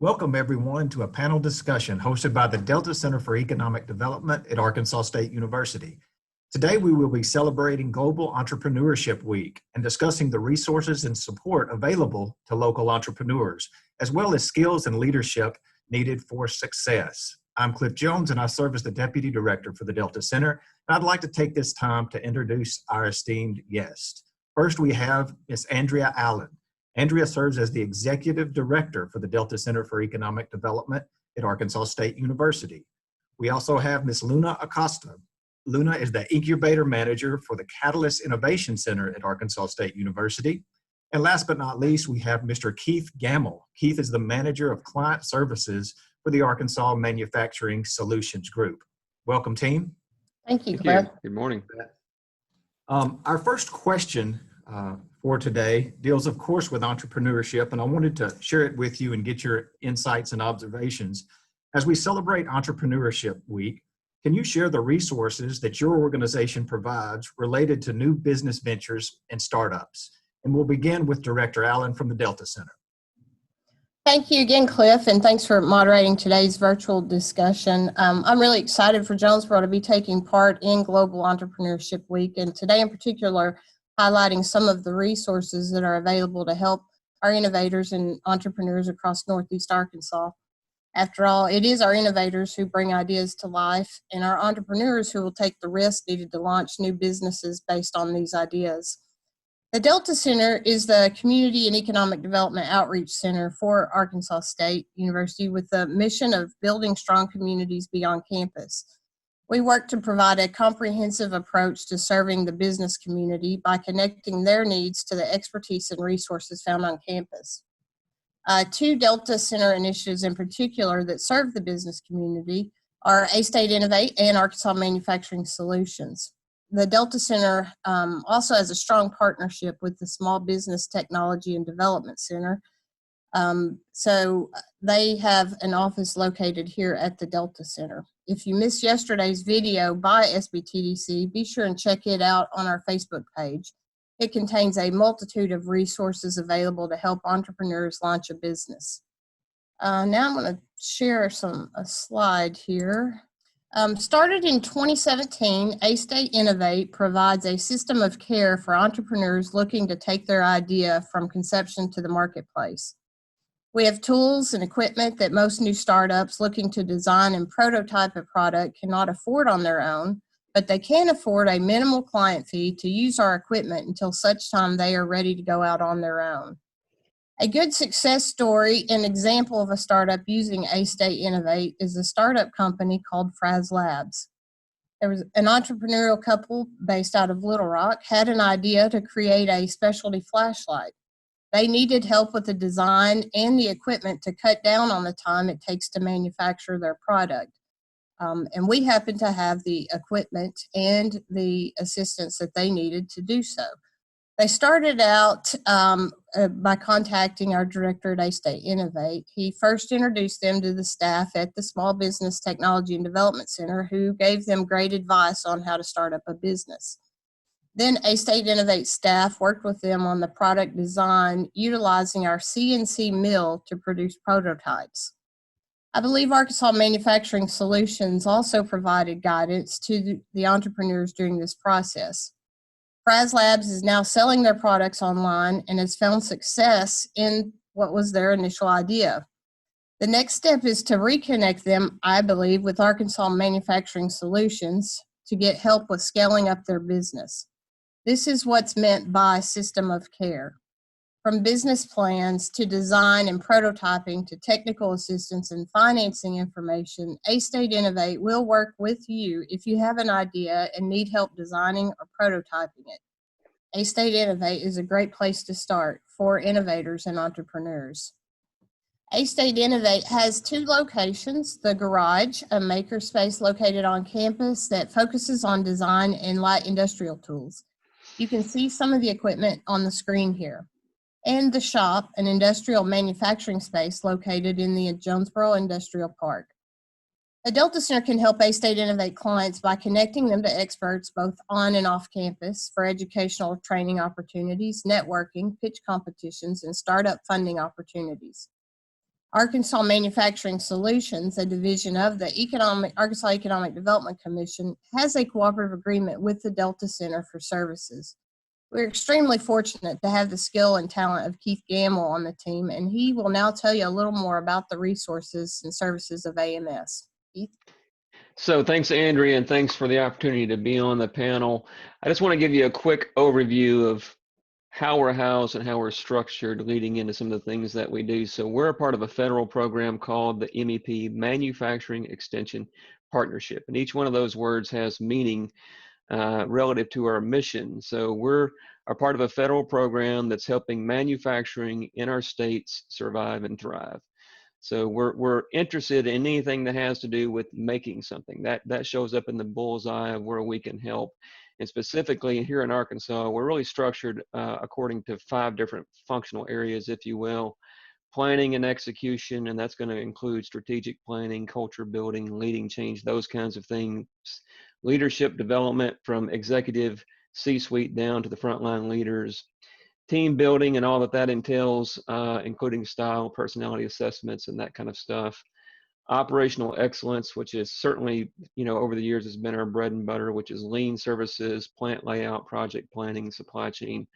Welcome everyone to a panel discussion hosted by the Delta Center for Economic Development at Arkansas State University. Today we will be celebrating Global Entrepreneurship Week and discussing the resources and support available to local entrepreneurs, as well as skills and leadership needed for success. I'm Cliff Jones and I serve as the Deputy Director for the Delta Center, and I'd like to take this time to introduce our esteemed guest. First we have Ms. Andrea Allen. Andrea serves as the Executive Director for the Delta Center for Economic Development at Arkansas State University. We also have Ms. Luna Acosta. Luna is the Incubator Manager for the Catalyst Innovation Center at Arkansas State University. And last but not least, we have Mr. Keith Gammill. Keith is the Manager of Client Services for the Arkansas Manufacturing Solutions Group. Welcome, team. Thank you, Cliff. Good morning. Our first question for today deals, of course, with entrepreneurship, and I wanted to share it with you and get your insights and observations. As we celebrate Entrepreneurship Week, can you share the resources that your organization provides related to new business ventures and startups? And we'll begin with Director Allen from the Delta Center. Thank you again, Cliff, and thanks for moderating today's virtual discussion. I'm really excited for Jonesboro to be taking part in Global Entrepreneurship Week, and today in particular, highlighting some of the resources that are available to help our innovators and entrepreneurs across Northeast Arkansas. After all, it is our innovators who bring ideas to life and our entrepreneurs who will take the risk needed to launch new businesses based on these ideas. The Delta Center is the Community and Economic Development Outreach Center for Arkansas State University with the mission of building strong communities beyond campus. We work to provide a comprehensive approach to serving the business community by connecting their needs to the expertise and resources found on campus. Two Delta Center initiatives in particular that serve the business community are ASTATE Innovate and Arkansas Manufacturing Solutions. The Delta Center also has a strong partnership with the Small Business Technology and Development Center. So they have an office located here at the Delta Center. If you missed yesterday's video by SBTDC, be sure and check it out on our Facebook page. It contains a multitude of resources available to help entrepreneurs launch a business. Now I'm going to share a slide here. Started in 2017, ASTATE Innovate provides a system of care for entrepreneurs looking to take their idea from conception to the marketplace. We have tools and equipment that most new startups looking to design and prototype a product cannot afford on their own, but they can afford a minimal client fee to use our equipment until such time they are ready to go out on their own. A good success story and example of a startup using ASTATE Innovate is a startup company called Fraz Labs. There was an entrepreneurial couple based out of Little Rock had an idea to create a specialty flashlight. They needed help with the design and the equipment to cut down on the time it takes to manufacture their product. And we happened to have the equipment and the assistance that they needed to do so. They started out by contacting our director at ASTATE Innovate. He first introduced them to the staff at the Small Business Technology and Development Center, who gave them great advice on how to start up a business. Then ASTATE Innovate staff worked with them on the product design, utilizing our CNC mill to produce prototypes. I believe Arkansas Manufacturing Solutions also provided guidance to the entrepreneurs during this process. Fraz Labs is now selling their products online and has found success in what was their initial idea. The next step is to reconnect them, I believe, with Arkansas Manufacturing Solutions to get help with scaling up their business. This is what's meant by system of care. From business plans to design and prototyping to technical assistance and financing information, ASTATE Innovate will work with you if you have an idea and need help designing or prototyping it. ASTATE Innovate is a great place to start for innovators and entrepreneurs. ASTATE Innovate has two locations: the Garage, a makerspace located on campus that focuses on design and light industrial tools. You can see some of the equipment on the screen here. And the Shop, an industrial manufacturing space located in the Jonesboro Industrial Park. The Delta Center can help ASTATE Innovate clients by connecting them to experts both on and off campus for educational training opportunities, networking, pitch competitions, and startup funding opportunities. Arkansas Manufacturing Solutions, a division of the Arkansas Economic Development Commission, has a cooperative agreement with the Delta Center for Services. We're extremely fortunate to have the skill and talent of Keith Gammill on the team, and he will now tell you a little more about the resources and services of AMS. Keith? So thanks, Andrea, and thanks for the opportunity to be on the panel. I just want to give you a quick overview of how we're housed and how we're structured leading into some of the things that we do. So we're a part of a federal program called the MEP, Manufacturing Extension Partnership. And each one of those words has meaning relative to our mission. So we're a part of a federal program that's helping manufacturing in our states survive and thrive. So we're interested in anything that has to do with making something. That shows up in the bullseye of where we can help. And specifically here in Arkansas, we're really structured according to 5 different functional areas, if you will. Planning and execution, and that's going to include strategic planning, culture building, leading change, those kinds of things. Leadership development from executive C-suite down to the frontline leaders. Team building and all that entails, including style, personality assessments, and that kind of stuff. Operational excellence, which is certainly, over the years has been our bread and butter, which is lean services, plant layout, project planning, supply chain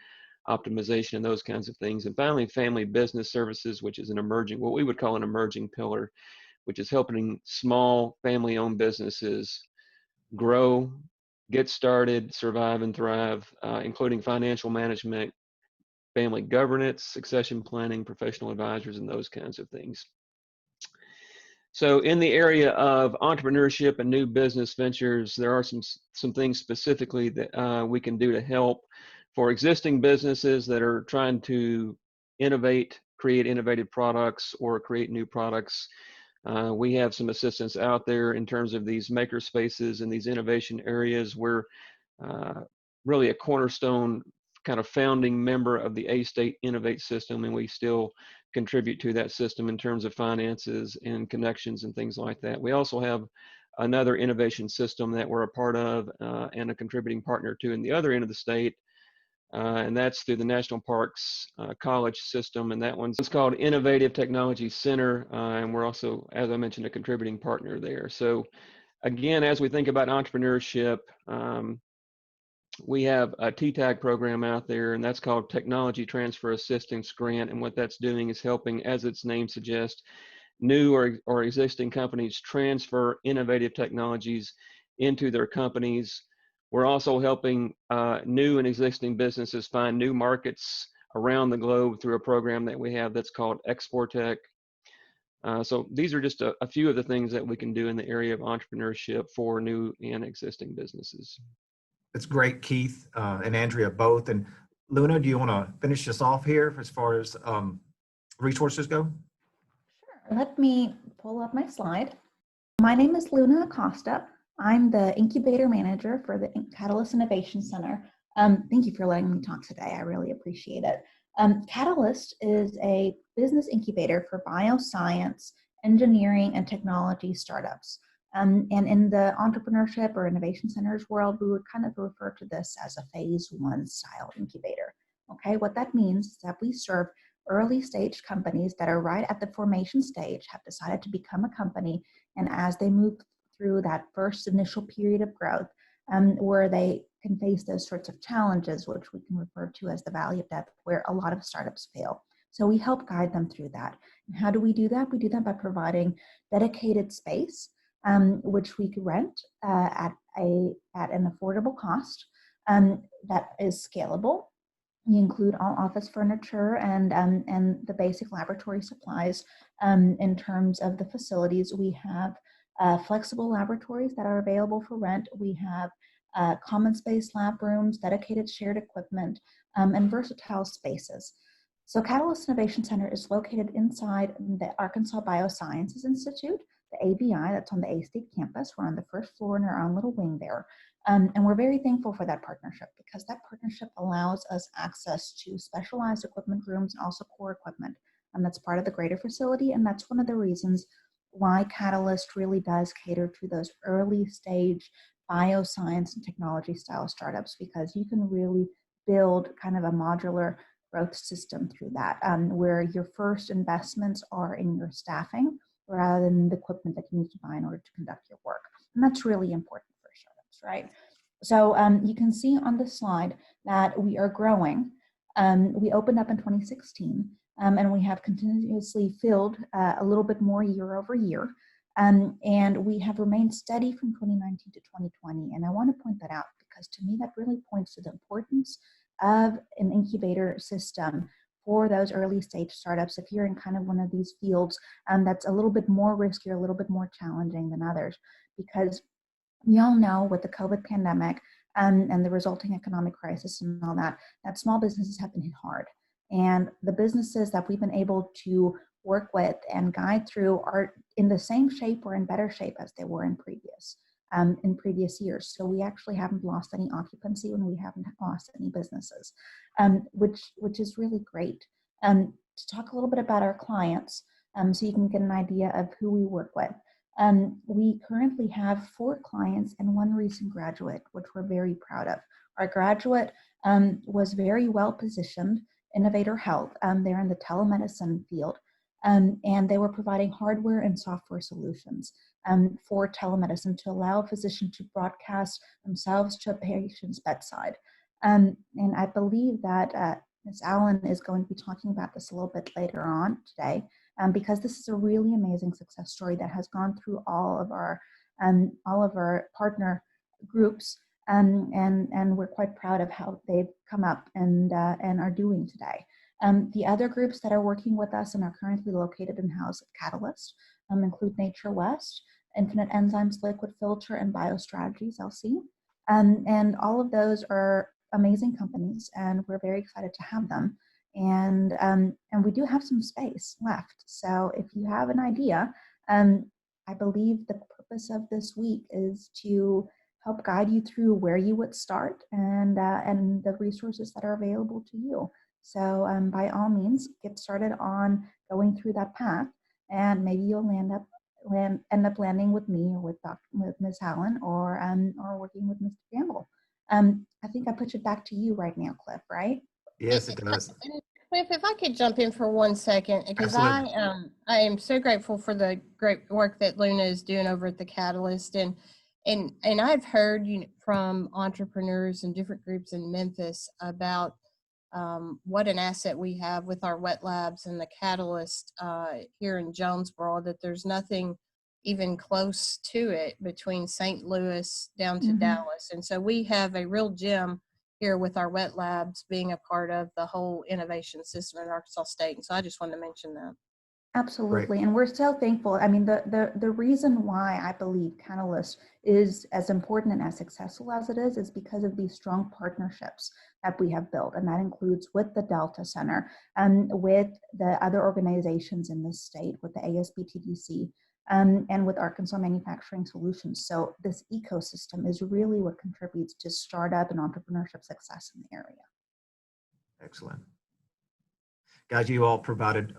optimization, and those kinds of things. And finally, family business services, which is what we would call an emerging pillar, which is helping small family-owned businesses grow, get started, survive, and thrive, including financial management, family governance, succession planning, professional advisors, and those kinds of things. So in the area of entrepreneurship and new business ventures, there are some things specifically that we can do to help for existing businesses that are trying to innovate, create innovative products, or create new products. We have some assistance out there in terms of these maker spaces and these innovation areas. We're really a cornerstone kind of founding member of the ASTATE Innovate system, and we still contribute to that system in terms of finances and connections and things like that. We also have another innovation system that we're a part of and a contributing partner to in the other end of the state, and that's through the National Parks College system, and that one's called Innovative Technology Center, and we're also, as I mentioned, a contributing partner there. So again, as we think about entrepreneurship, we have a TTAG program out there, and that's called Technology Transfer Assistance Grant. And what that's doing is helping, as its name suggests, new or existing companies transfer innovative technologies into their companies. We're also helping new and existing businesses find new markets around the globe through a program that we have that's called Export Tech. So these are just a few of the things that we can do in the area of entrepreneurship for new and existing businesses. That's great, Keith and Andrea both. And Luna, do you want to finish us off here as far as resources go? Sure. Let me pull up my slide. My name is Luna Acosta. I'm the incubator manager for the Catalyst Innovation Center. Thank you for letting me talk today. I really appreciate it. Catalyst is a business incubator for bioscience, engineering, and technology startups. And in the entrepreneurship or innovation centers world, we would kind of refer to this as a phase 1 style incubator. Okay, what that means is that we serve early stage companies that are right at the formation stage, have decided to become a company, and as they move through that first initial period of growth, where they can face those sorts of challenges, which we can refer to as the valley of death, where a lot of startups fail. So we help guide them through that. And how do we do that? We do that by providing dedicated space, which we can rent at an affordable cost that is scalable. We include all office furniture and the basic laboratory supplies. In terms of the facilities, we have flexible laboratories that are available for rent. We have common space lab rooms, dedicated shared equipment, and versatile spaces. So Catalyst Innovation Center is located inside the Arkansas Biosciences Institute, the ABI, that's on the ASTATE campus. We're on the first floor in our own little wing there. And we're very thankful for that partnership, because that partnership allows us access to specialized equipment rooms and also core equipment. And that's part of the greater facility. And that's one of the reasons why Catalyst really does cater to those early stage bioscience and technology style startups, because you can really build kind of a modular growth system through that, where your first investments are in your staffing rather than the equipment that you need to buy in order to conduct your work. And that's really important for startups, right? So you can see on the slide that we are growing. We opened up in 2016, and we have continuously filled a little bit more year over year. And we have remained steady from 2019 to 2020. And I want to point that out because to me, that really points to the importance of an incubator system for those early stage startups. If you're in kind of one of these fields that's a little bit more risky, or a little bit more challenging than others, because we all know with the COVID pandemic and the resulting economic crisis and all that, that small businesses have been hit hard. And the businesses that we've been able to work with and guide through are in the same shape or in better shape as they were in previous years. So we actually haven't lost any occupancy when we haven't lost any businesses, which is really great. To talk a little bit about our clients, so you can get an idea of who we work with. We currently have 4 clients and 1 recent graduate, which we're very proud of. Our graduate was very well positioned, Innovator Health. They're in the telemedicine field, and they were providing hardware and software solutions for telemedicine to allow a physician to broadcast themselves to a patient's bedside. And I believe that Ms. Allen is going to be talking about this a little bit later on today, because this is a really amazing success story that has gone through all of our partner groups, and we're quite proud of how they've come up and are doing today. The other groups that are working with us and are currently located in-house at Catalyst include Nature West, Infinite Enzymes Liquid Filter, and BioStrategies LC. And all of those are amazing companies, and we're very excited to have them. And we do have some space left. So if you have an idea, I believe the purpose of this week is to help guide you through where you would start and the resources that are available to you. So by all means, get started on going through that path, and maybe you'll end up landing with me or with Ms. Allen, or working with Mr. Gammill. I think I put it back to you right now, Cliff, right? Yes, it does. Cliff, if I could jump in for 1 second, because I am so grateful for the great work that Luna is doing over at the Catalyst, and I've heard from entrepreneurs and different groups in Memphis about what an asset we have with our wet labs and the Catalyst here in Jonesboro, that there's nothing even close to it between St. Louis down to Dallas. And so we have a real gem here with our wet labs being a part of the whole innovation system in Arkansas State. And so I just wanted to mention that. Absolutely. Great. And we're so thankful. I mean, the reason why I believe Catalyst is as important and as successful as it is because of these strong partnerships that we have built. And that includes with the Delta Center and with the other organizations in the state, with the ASBTDC, and with Arkansas Manufacturing Solutions. So this ecosystem is really what contributes to startup and entrepreneurship success in the area. Excellent. Guys, you all provided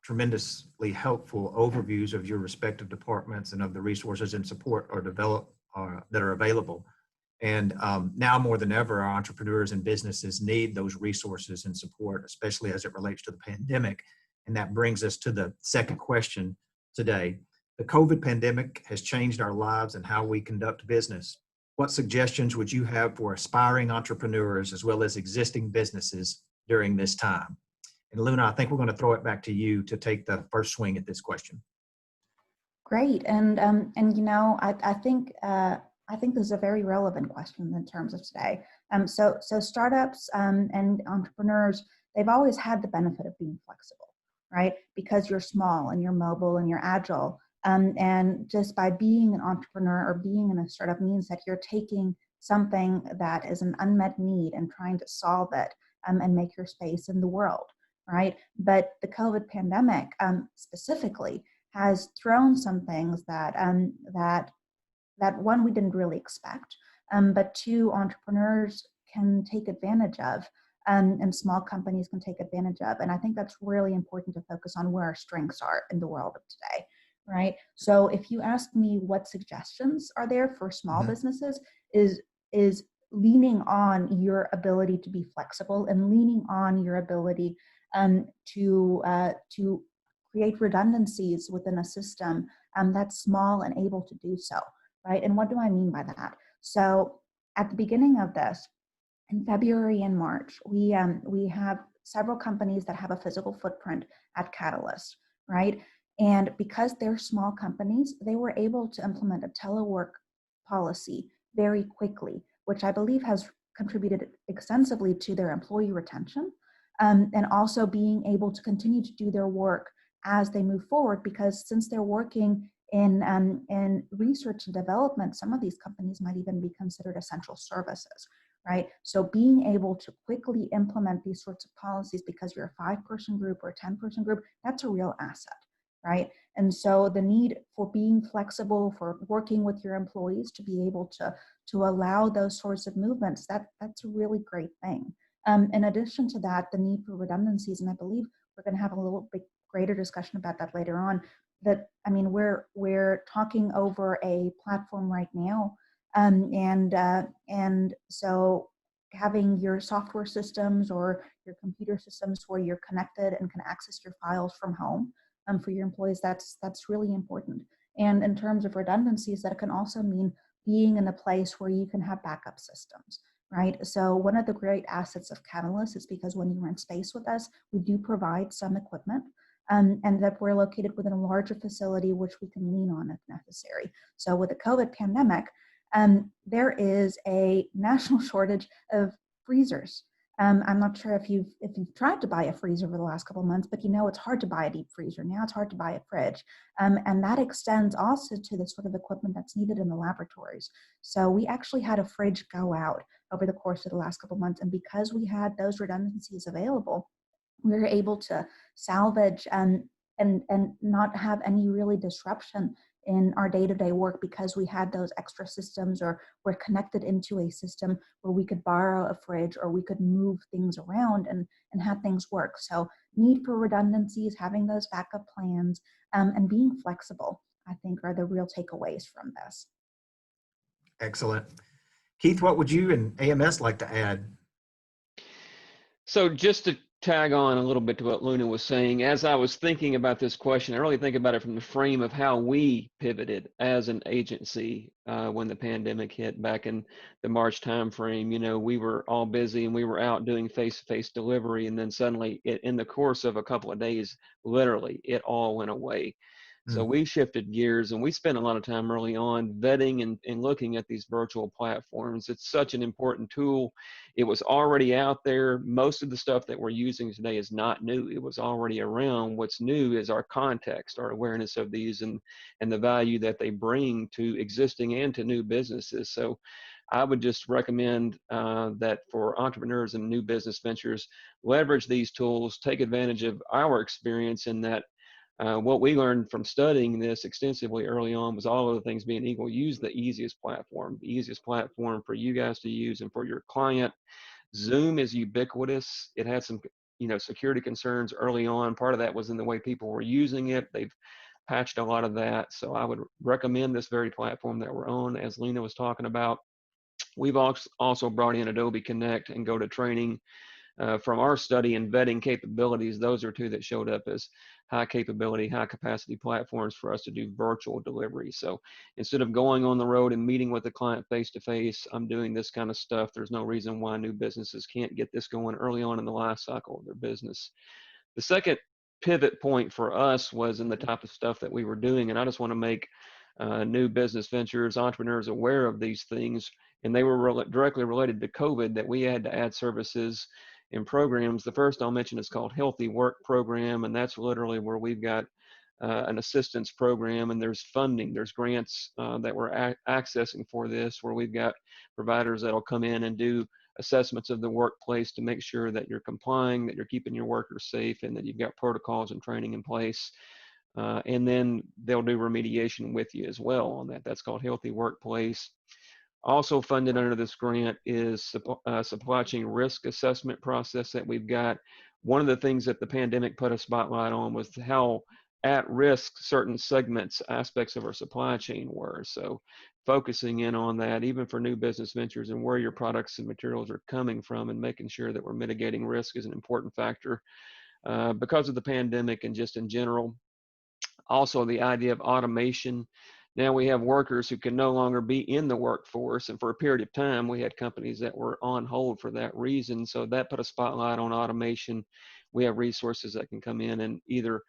tremendously helpful overviews of your respective departments and of the resources and support that are available. And now more than ever, our entrepreneurs and businesses need those resources and support, especially as it relates to the pandemic. And that brings us to the second question today. The COVID pandemic has changed our lives and how we conduct business. What suggestions would you have for aspiring entrepreneurs as well as existing businesses during this time? And Luna, I think we're going to throw it back to you to take the first swing at this question. Great, and I think this is a very relevant question in terms of today. So startups and entrepreneurs, they've always had the benefit of being flexible, right? Because you're small and you're mobile and you're agile. And just by being an entrepreneur or being in a startup means that you're taking something that is an unmet need and trying to solve it and make your space in the world, right? But the COVID pandemic specifically has thrown some things that one, we didn't really expect, but 2, entrepreneurs can take advantage of, and small companies can take advantage of. And I think that's really important to focus on where our strengths are in the world of today, right? So if you ask me what suggestions are there for small businesses, is leaning on your ability to be flexible and leaning on your ability to create redundancies within a system that's small and able to do so, right? And what do I mean by that? So at the beginning of this, in February and March, we have several companies that have a physical footprint at Catalyst, right? And because they're small companies, they were able to implement a telework policy very quickly, which I believe has contributed extensively to their employee retention, and also being able to continue to do their work as they move forward. Because since they're working in research and development, some of these companies might even be considered essential services, right? So being able to quickly implement these sorts of policies because you're a 5-person group or a 10-person group, that's a real asset, right? And so the need for being flexible, for working with your employees to be able to allow those sorts of movements, that's a really great thing. In addition to that, the need for redundancies, and I believe we're going to have a little bit greater discussion about that later on. That, I mean, we're talking over a platform right now, and so having your software systems or your computer systems where you're connected and can access your files from home for your employees, that's really important. And in terms of redundancies, that can also mean being in a place where you can have backup systems, right? So one of the great assets of Catalyst is because when you rent space with us, we do provide some equipment, and that we're located within a larger facility which we can lean on if necessary. So with the COVID pandemic, there is a national shortage of freezers. I'm not sure if you've tried to buy a freezer over the last couple of months, but you know it's hard to buy a deep freezer. Now it's hard to buy a fridge. And that extends also to the sort of equipment that's needed in the laboratories. So we actually had a fridge go out over the course of the last couple of months. And because we had those redundancies available, we were able to salvage and not have any really disruption in our day-to-day work because we had those extra systems, or were connected into a system where we could borrow a fridge or we could move things around and have things work. So need for redundancies, having those backup plans, and being flexible, I think, are the real takeaways from this. Excellent. Keith, what would you and AMS like to add? So just to tag on a little bit to what Luna was saying, as I was thinking about this question, I really think about it from the frame of how we pivoted as an agency when the pandemic hit back in the March timeframe. You know, we were all busy and we were out doing face-to-face delivery, and then suddenly, in the course of a couple of days, literally, it all went away. So we shifted gears, and we spent a lot of time early on vetting and looking at these virtual platforms. It's such an important tool. It was already out there. Most of the stuff that we're using today is not new. It was already around. What's new is our context, our awareness of these, and the value that they bring to existing and to new businesses. So I would just recommend that for entrepreneurs and new business ventures, leverage these tools, take advantage of our experience in that. What we learned from studying this extensively early on was, all of the things being equal, use the easiest platform for you guys to use and for your client. Zoom is ubiquitous. It had some, security concerns early on. Part of that was in the way people were using it. They've patched a lot of that. So I would recommend this very platform that we're on, as Lena was talking about. We've also brought in Adobe Connect and Go to Training. From our study and vetting capabilities, those are two that showed up as high capability, high capacity platforms for us to do virtual delivery. So instead of going on the road and meeting with the client face to face, I'm doing this kind of stuff. There's no reason why new businesses can't get this going early on in the life cycle of their business. The second pivot point for us was in the type of stuff that we were doing. And I just want to make new business ventures, entrepreneurs aware of these things. And they were directly related to COVID, that we had to add services and programs. The first I'll mention is called Healthy Work Program, and that's literally where we've got an assistance program, and there's funding, there's grants that we're accessing for this, where we've got providers that'll come in and do assessments of the workplace to make sure that you're complying, that you're keeping your workers safe, and that you've got protocols and training in place. And then they'll do remediation with you as well on that. That's called Healthy Workplace. Also funded under this grant is supply chain risk assessment process that we've got. One of the things that the pandemic put a spotlight on was how at risk certain segments, aspects of our supply chain were. So focusing in on that, even for new business ventures, and where your products and materials are coming from, and making sure that we're mitigating risk is an important factor because of the pandemic and just in general. Also, the idea of automation. Now we have workers who can no longer be in the workforce, and for a period of time we had companies that were on hold for that reason. So that put a spotlight on automation. We have resources that can come in and either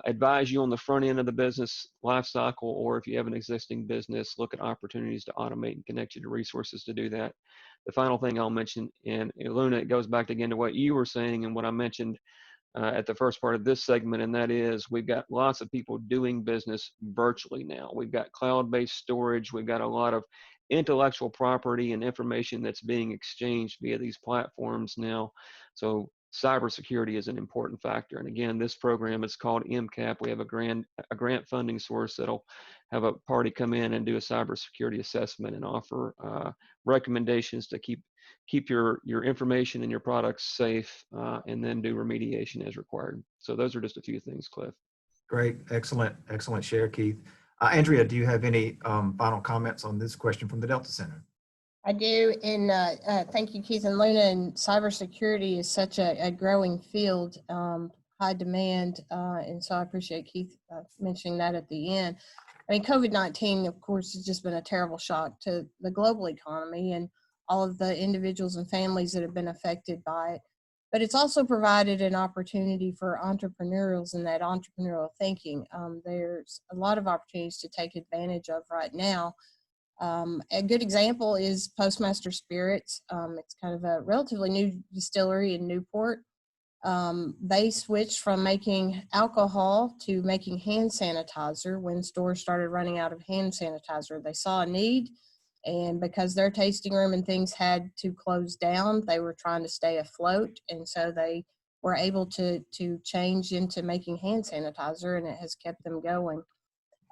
advise you on the front end of the business life cycle, or if you have an existing business, look at opportunities to automate and connect you to resources to do that. The final thing I'll mention, and Luna, it goes back again to what you were saying and what I mentioned at the first part of this segment, and that is we've got lots of people doing business virtually now. We've got cloud-based storage. We've got a lot of intellectual property and information that's being exchanged via these platforms now. So cybersecurity is an important factor. And again, this program is called MCAP. We have a grant funding source that'll have a party come in and do a cybersecurity assessment and offer recommendations to keep your information and your products safe, and then do remediation as required. So those are just a few things, Cliff. Great, excellent share, Keith. Andrea, do you have any final comments on this question from the Delta Center? I do, and thank you, Keith and Luna. And cybersecurity is such a growing field, high demand, and so I appreciate Keith mentioning that at the end. I mean, COVID-19, of course, has just been a terrible shock to the global economy and all of the individuals and families that have been affected by it. But it's also provided an opportunity for entrepreneurs and that entrepreneurial thinking. There's a lot of opportunities to take advantage of right now. A good example is Postmaster Spirits. It's kind of a relatively new distillery in Newport. They switched from making alcohol to making hand sanitizer when stores started running out of hand sanitizer. They saw a need, and because their tasting room and things had to close down, they were trying to stay afloat, and so they were able to change into making hand sanitizer, and it has kept them going.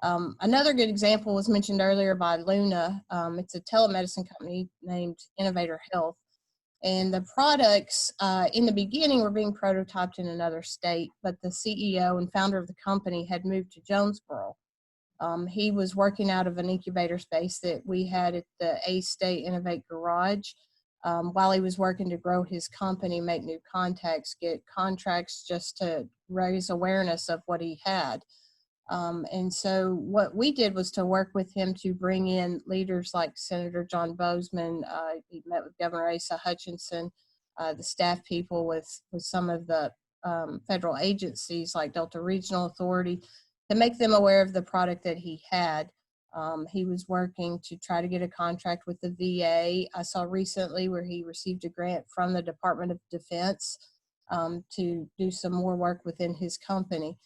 Another good example was mentioned earlier by Luna. It's a telemedicine company named Innovator Health. And the products in the beginning were being prototyped in another state, but the CEO and founder of the company had moved to Jonesboro. He was working out of an incubator space that we had at the ASTATE Innovate garage. While he was working to grow his company, make new contacts, get contracts just to raise awareness of what he had. And so what we did was to work with him to bring in leaders like Senator John Bozeman. He met with Governor Asa Hutchinson, the staff people with some of the federal agencies like Delta Regional Authority, to make them aware of the product that he had. He was working to try to get a contract with the VA. I saw recently where he received a grant from the Department of Defense to do some more work within his company.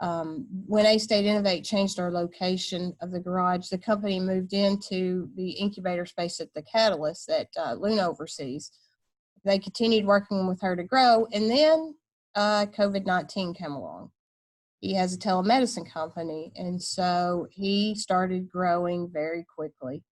When ASTATE Innovate changed our location of the garage, the company moved into the incubator space at the Catalyst that Luna oversees. They continued working with her to grow, and then COVID-19 came along. He has a telemedicine company, and so he started growing very quickly.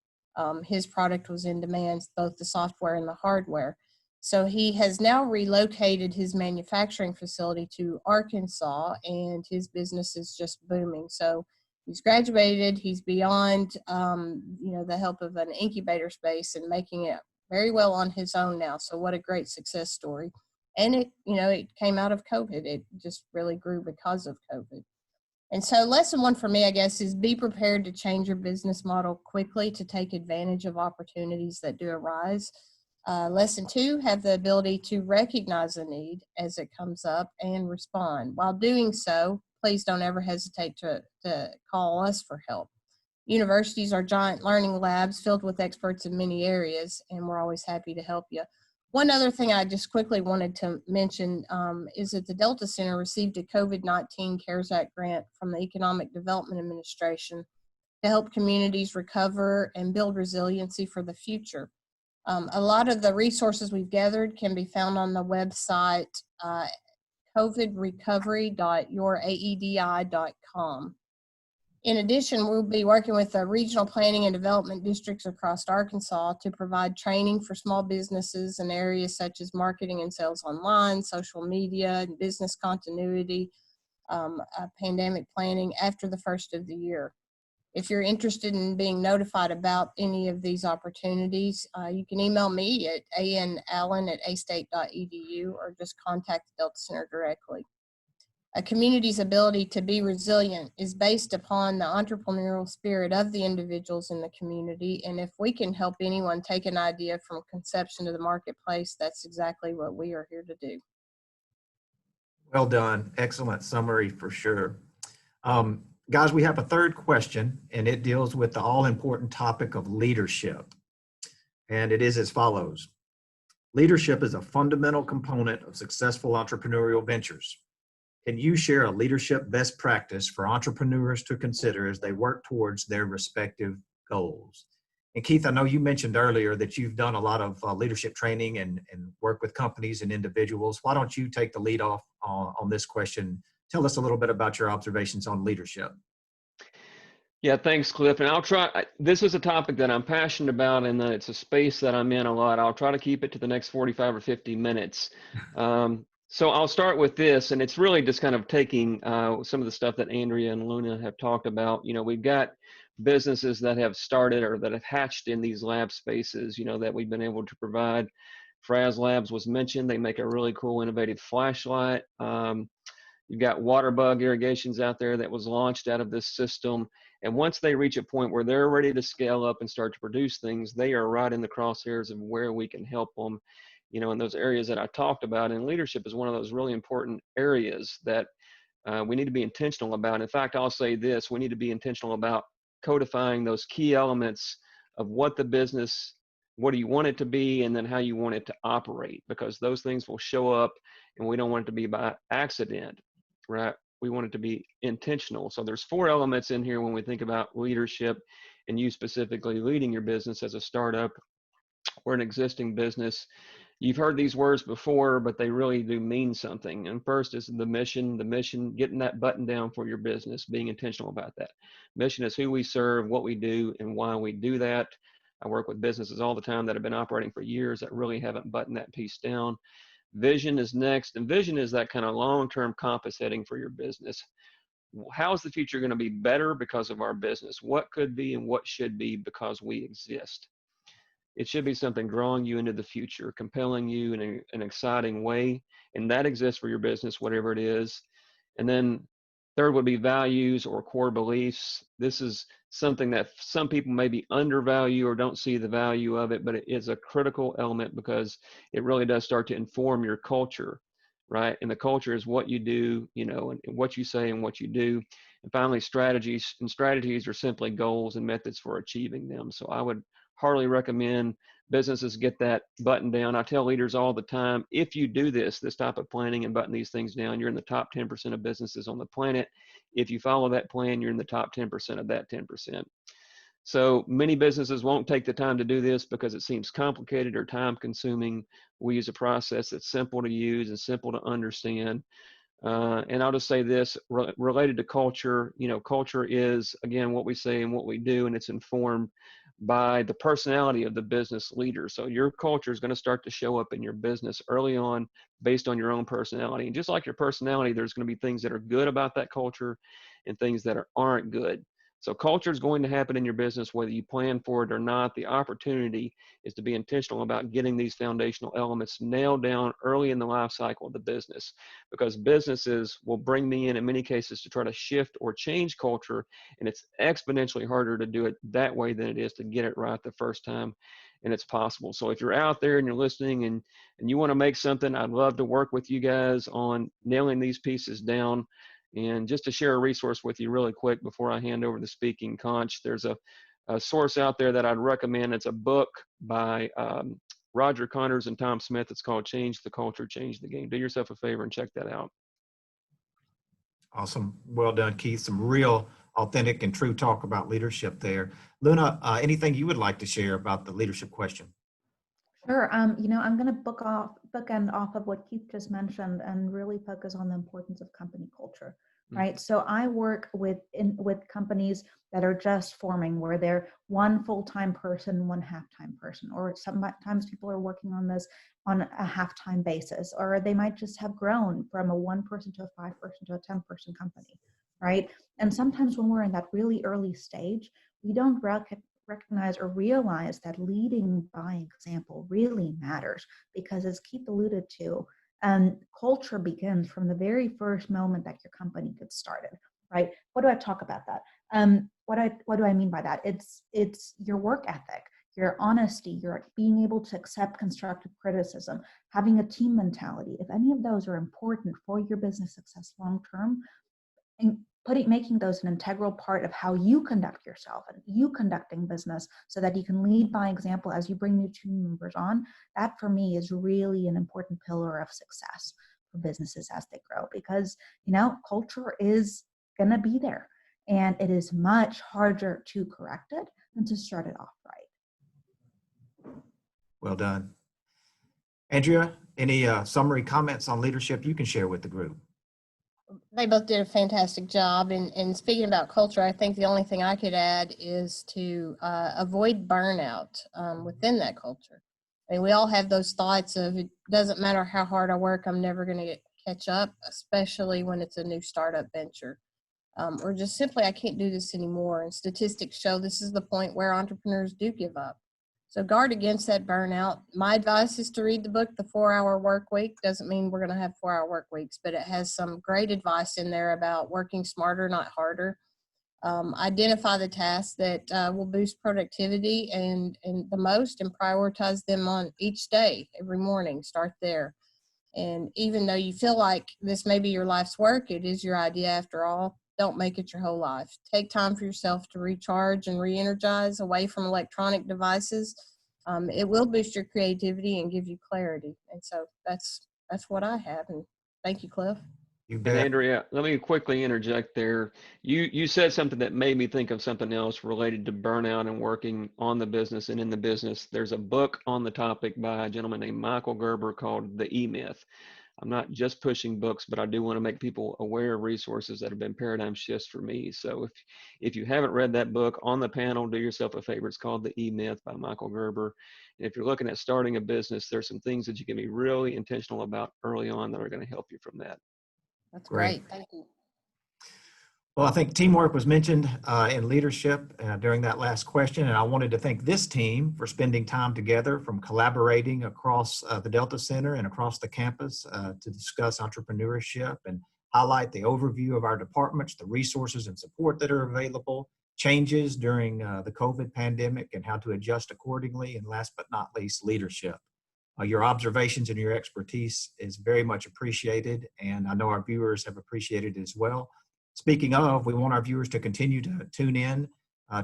His product was in demand, both the software and the hardware. So he has now relocated his manufacturing facility to Arkansas, and his business is just booming. So he's graduated, he's beyond the help of an incubator space and making it very well on his own now. So what a great success story. And it came out of COVID. It just really grew because of COVID. And so lesson one for me, I guess, is be prepared to change your business model quickly to take advantage of opportunities that do arise. Lesson two, have the ability to recognize a need as it comes up and respond. While doing so, please don't ever hesitate to call us for help. Universities are giant learning labs filled with experts in many areas, and we're always happy to help you. One other thing I just quickly wanted to mention is that the Delta Center received a COVID-19 CARES Act grant from the Economic Development Administration to help communities recover and build resiliency for the future. A lot of the resources we've gathered can be found on the website covidrecovery.youraedi.com. In addition, we'll be working with the regional planning and development districts across Arkansas to provide training for small businesses in areas such as marketing and sales online, social media, and business continuity. pandemic planning after the first of the year. If you're interested in being notified about any of these opportunities, you can email me at anallen@astate.edu or just contact the Delta Center directly. A community's ability to be resilient is based upon the entrepreneurial spirit of the individuals in the community. And if we can help anyone take an idea from conception to the marketplace, that's exactly what we are here to do. Well done. Excellent summary for sure. Guys, we have a third question, and it deals with the all-important topic of leadership. And it is as follows. Leadership is a fundamental component of successful entrepreneurial ventures. Can you share a leadership best practice for entrepreneurs to consider as they work towards their respective goals? And Keith, I know you mentioned earlier that you've done a lot of leadership training and work with companies and individuals. Why don't you take the lead off on this question? Tell us a little bit about your observations on leadership. Yeah, thanks, Cliff. And I'll try, this is a topic that I'm passionate about, and it's a space that I'm in a lot. I'll try to keep it to the next 45 or 50 minutes. So I'll start with this, and it's really just kind of taking some of the stuff that Andrea and Luna have talked about. You know, we've got businesses that have started or that have hatched in these lab spaces, you know, that we've been able to provide. Fraz Labs was mentioned. They make a really cool, innovative flashlight. You've got water bug irrigations out there that was launched out of this system. And once they reach a point where they're ready to scale up and start to produce things, they are right in the crosshairs of where we can help them, you know, in those areas that I talked about. And leadership is one of those really important areas that we need to be intentional about. In fact, I'll say this, we need to be intentional about codifying those key elements of what the business, what do you want it to be, and then how you want it to operate, because those things will show up and we don't want it to be by accident, right? We want it to be intentional. So there's 4 elements in here when we think about leadership, and you specifically leading your business as a startup or an existing business. You've heard these words before, but they really do mean something. And first is the mission, getting that button down for your business, being intentional about that. Mission is who we serve, what we do, and why we do that. I work with businesses all the time that have been operating for years that really haven't buttoned that piece down. Vision is next, and vision is that kind of long-term compass heading for your business. How's the future going to be better because of our business? What could be and what should be because we exist? It should be something drawing you into the future, compelling you in an exciting way, and that exists for your business, whatever it is. And then third would be values or core beliefs. This is something that some people maybe undervalue or don't see the value of it, but it is a critical element because it really does start to inform your culture, right? And the culture is what you do, you know, and what you say and what you do. And finally, strategies. And strategies are simply goals and methods for achieving them. So I would heartily recommend businesses get that button down. I tell leaders all the time, if you do this type of planning and button these things down, you're in the top 10% of businesses on the planet. If you follow that plan, you're in the top 10% of that 10%. So many businesses won't take the time to do this because it seems complicated or time consuming. We use a process that's simple to use and simple to understand. And I'll just say this, related to culture, you know, culture is, again, what we say and what we do, and it's informed by the personality of the business leader. So your culture is going to start to show up in your business early on based on your own personality. And just like your personality, there's going to be things that are good about that culture and things that aren't good. So culture is going to happen in your business, whether you plan for it or not. The opportunity is to be intentional about getting these foundational elements nailed down early in the life cycle of the business, because businesses will bring me in many cases to try to shift or change culture, and it's exponentially harder to do it that way than it is to get it right the first time, and it's possible. So if you're out there and you're listening and you want to make something, I'd love to work with you guys on nailing these pieces down. And just to share a resource with you really quick before I hand over the speaking conch, there's a source out there that I'd recommend. It's a book by Roger Connors and Tom Smith. It's called Change the Culture, Change the Game. Do yourself a favor and check that out. Awesome. Well done, Keith. Some real authentic and true talk about leadership there. Luna, anything you would like to share about the leadership question? Sure. You know, I'm going to bookend off of what Keith just mentioned and really focus on the importance of company culture, right? So I work with companies that are just forming, where they're one full-time person, one half-time person, or sometimes people are working on this on a half-time basis, or they might just have grown from a 1-person to a 5-person to a 10-person company, right? And sometimes when we're in that really early stage, we don't recognize or realize that leading by example really matters, because as Keith alluded to, culture begins from the very first moment that your company gets started, right? What do I talk about that? What do I mean by that? It's your work ethic, your honesty, your being able to accept constructive criticism, having a team mentality. If any of those are important for your business success long term, and making those an integral part of how you conduct yourself and you conducting business, so that you can lead by example as you bring new team members on, that for me is really an important pillar of success for businesses as they grow. Because, culture is going to be there, and it is much harder to correct it than to start it off right. Well done. Andrea, any summary comments on leadership you can share with the group? They both did a fantastic job. And speaking about culture, I think the only thing I could add is to avoid burnout within that culture. I mean, we all have those thoughts of, it doesn't matter how hard I work, I'm never going to catch up, especially when it's a new startup venture. Or just simply, I can't do this anymore. And statistics show this is the point where entrepreneurs do give up. So guard against that burnout. My advice is to read the book, The 4-Hour Work Week. Doesn't mean we're going to have 4-hour work weeks, but it has some great advice in there about working smarter, not harder. Identify the tasks that will boost productivity and the most, and prioritize them on each day, every morning. Start there. And even though you feel like this may be your life's work, it is your idea after all. Don't make it your whole life. Take time for yourself to recharge and re-energize away from electronic devices. It will boost your creativity and give you clarity. And so that's what I have. And thank you, Cliff. You And bet. Andrea, let me quickly interject there. You said something that made me think of something else related to burnout and working on the business and in the business. There's a book on the topic by a gentleman named Michael Gerber called The E-Myth. I'm not just pushing books, but I do want to make people aware of resources that have been paradigm shifts for me. So if you haven't read that book, on the panel, do yourself a favor. It's called The E-Myth by Michael Gerber. And if you're looking at starting a business, there's some things that you can be really intentional about early on that are going to help you from that. That's Great. great. Thank you. Well, I think teamwork was mentioned in leadership during that last question, and I wanted to thank this team for spending time together, from collaborating across the Delta Center and across the campus to discuss entrepreneurship and highlight the overview of our departments, the resources and support that are available, changes during the COVID pandemic and how to adjust accordingly, and last but not least, leadership. Your observations and your expertise is very much appreciated, and I know our viewers have appreciated it as well. Speaking of, we want our viewers to continue to tune in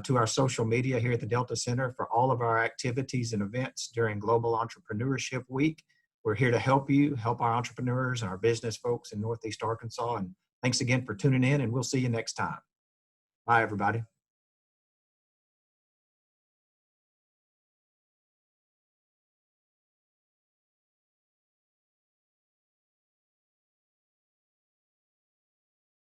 to our social media here at the Delta Center for all of our activities and events during Global Entrepreneurship Week. We're here to help you, help our entrepreneurs and our business folks in Northeast Arkansas. And thanks again for tuning in, and we'll see you next time. Bye, everybody.